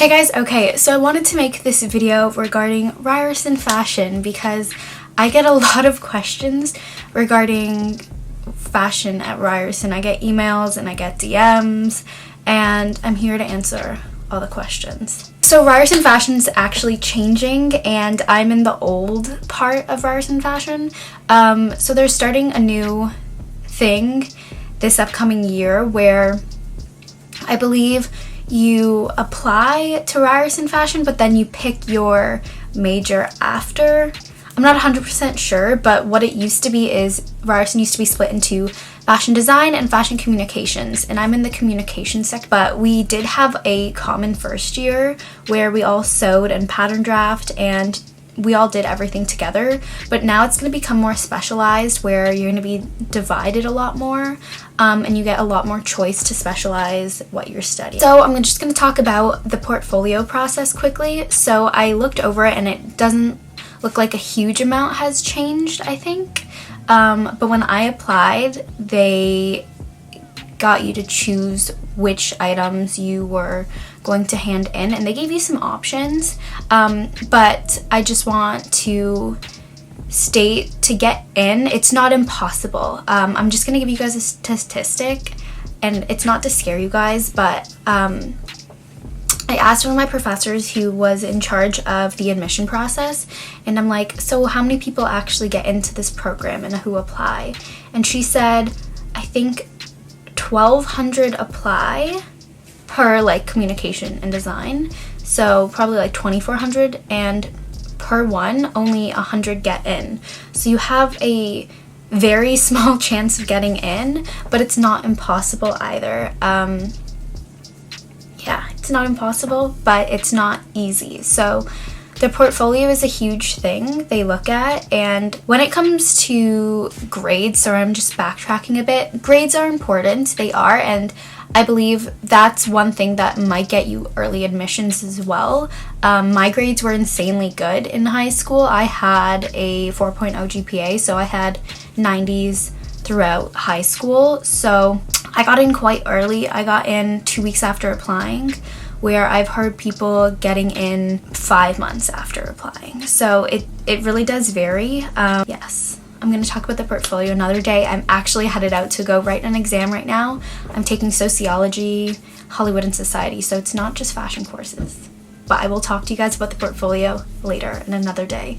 Hey guys, okay, so I wanted to make this video regarding Ryerson Fashion because I get a lot of questions regarding fashion at Ryerson. I get emails and I get DMs, and I'm here to answer all the questions. So Ryerson Fashion is actually changing, and I'm in the old part of Ryerson Fashion. So they're starting a new thing this upcoming year where I believe you apply to Ryerson Fashion, but then you pick your major after. I'm not 100% sure, but what it used to be is Ryerson used to be split into fashion design and fashion communications, and I'm in the communications sector. But we did have a common first year where we all sewed and pattern draft, and we all did everything together. But now it's going to become more specialized where you're going to be divided a lot more, and you get a lot more choice to specialize what you're studying. So I'm just going to talk about the portfolio process quickly. So I looked over it and it doesn't look like a huge amount has changed, I think. But when I applied, they got you to choose which items you were going to hand in, and they gave you some options, but I just want to state, to get in, it's not impossible. I'm just gonna give you guys a statistic, and it's not to scare you guys, but I asked one of my professors who was in charge of the admission process, and I'm like, so how many people actually get into this program and who apply? And she said, I think 1,200 apply per like communication and design, so probably like 2,400, and per one only 100 get in. So you have a very small chance of getting in, but it's not impossible either. Yeah, it's not impossible, but it's not easy. So the portfolio is a huge thing they look at, and when it comes to grades, so I'm just backtracking a bit, grades are important, they are, and I believe that's one thing that might get you early admissions as well. My grades were insanely good in high school. I had a 4.0 GPA, so I had 90s throughout high school, so I got in quite early. I got in 2 weeks after applying, where I've heard people getting in 5 months after applying. So it really does vary. Yes, I'm going to talk about the portfolio another day. I'm actually headed out to go write an exam right now. I'm taking sociology, Hollywood and society, so it's not just fashion courses. But I will talk to you guys about the portfolio later in another day.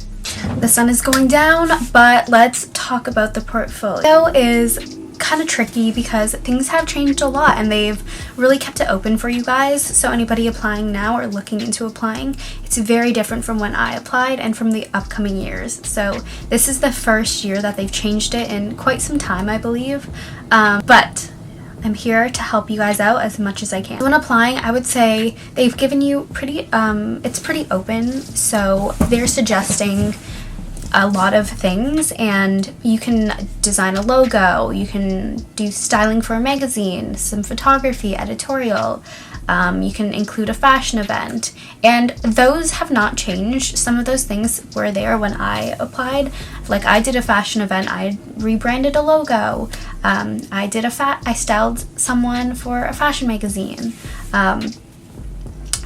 The sun is going down, but let's talk about the portfolio. It is kind of tricky because things have changed a lot and they've really kept it open for you guys. So anybody applying now or looking into applying, it's very different from when I applied and from the upcoming years. So this is the first year that they've changed it in quite some time, I believe. But I'm here to help you guys out as much as I can. When applying, I would say they've given you it's pretty open. So they're suggesting a lot of things, and you can design a logo, you can do styling for a magazine, some photography, editorial, you can include a fashion event, and those have not changed. Some of those things were there when I applied. Like I did a fashion event, I rebranded a logo, I styled someone for a fashion magazine,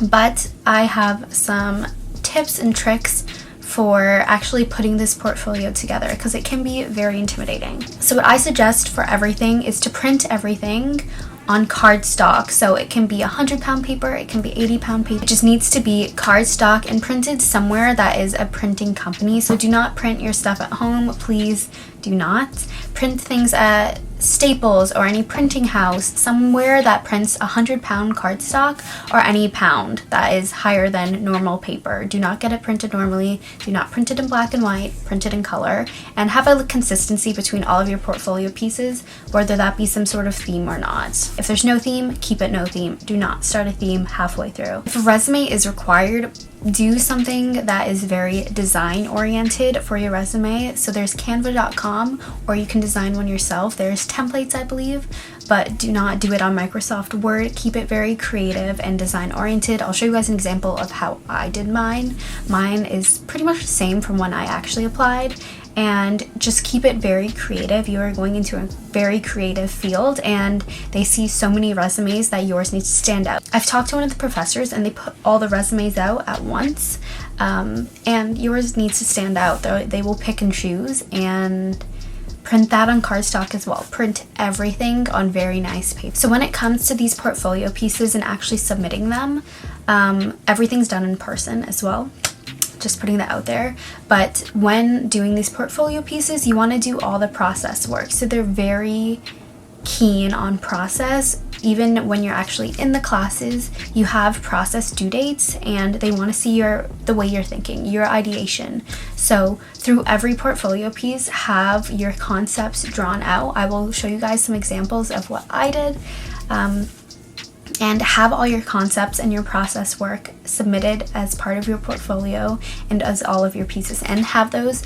but I have some tips and tricks for actually putting this portfolio together because it can be very intimidating. So what I suggest for everything is to print everything on cardstock. So it can be 100-pound paper, it can be 80-pound paper. It just needs to be cardstock and printed somewhere that is a printing company. So do not print your stuff at home, please do not. Print things at Staples or any printing house, somewhere that prints 100-pound cardstock or any pound that is higher than normal paper. Do not get it printed normally, do not print it in black and white, print it in color, and have a consistency between all of your portfolio pieces, whether that be some sort of theme or not. If there's no theme, keep it no theme. Do not start a theme halfway through. If a resume is required, do something that is very design oriented for your resume. So there's canva.com, or you can design one yourself. There's templates, I believe, but do not do it on Microsoft Word. Keep it very creative and design oriented. I'll show you guys an example of how I did mine. Mine is pretty much the same from when I actually applied, and just keep it very creative. You are going into a very creative field, and they see so many resumes that yours needs to stand out. I've talked to one of the professors and they put all the resumes out at once, and yours needs to stand out. They will pick and choose and print that on cardstock as well. Print everything on very nice paper. So when it comes to these portfolio pieces and actually submitting them, everything's done in person as well. Just putting that out there. But when doing these portfolio pieces, you want to do all the process work. So they're very keen on process. Even when you're actually in the classes, you have process due dates, and they want to see the way you're thinking, your ideation. So through every portfolio piece, have your concepts drawn out. I will show you guys some examples of what I did. And have all your concepts and your process work submitted as part of your portfolio and as all of your pieces, and have those.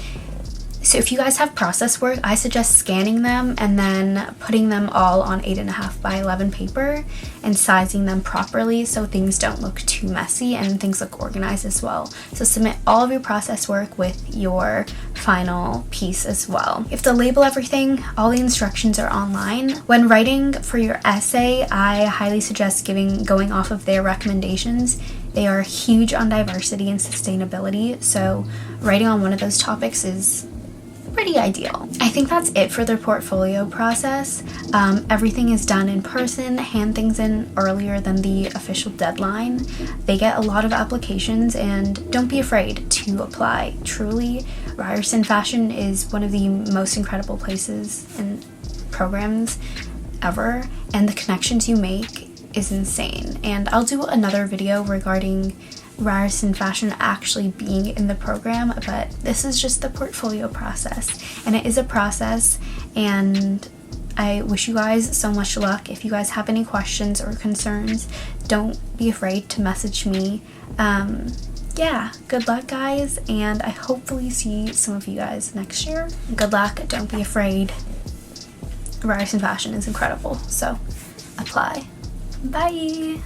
So if you guys have process work, I suggest scanning them and then putting them all on 8.5 by 11 paper and sizing them properly so things don't look too messy and things look organized as well. So submit all of your process work with your final piece as well. You have to label everything. All the instructions are online. When writing for your essay, I highly suggest going off of their recommendations. They are huge on diversity and sustainability, so writing on one of those topics is pretty ideal. I think that's it for their portfolio process. Everything is done in person. Hand things in earlier than the official deadline. They get a lot of applications, and don't be afraid to apply. Truly, Ryerson Fashion is one of the most incredible places and programs ever, and the connections you make is insane. And I'll do another video regarding Ryerson Fashion actually being in the program, but this is just the portfolio process, and it is a process, and I wish you guys so much luck. If you guys have any questions or concerns, don't be afraid to message me. Yeah, good luck guys, and I hopefully see some of you guys next year. Good luck, don't be afraid. Ryerson Fashion is incredible, so apply. Bye!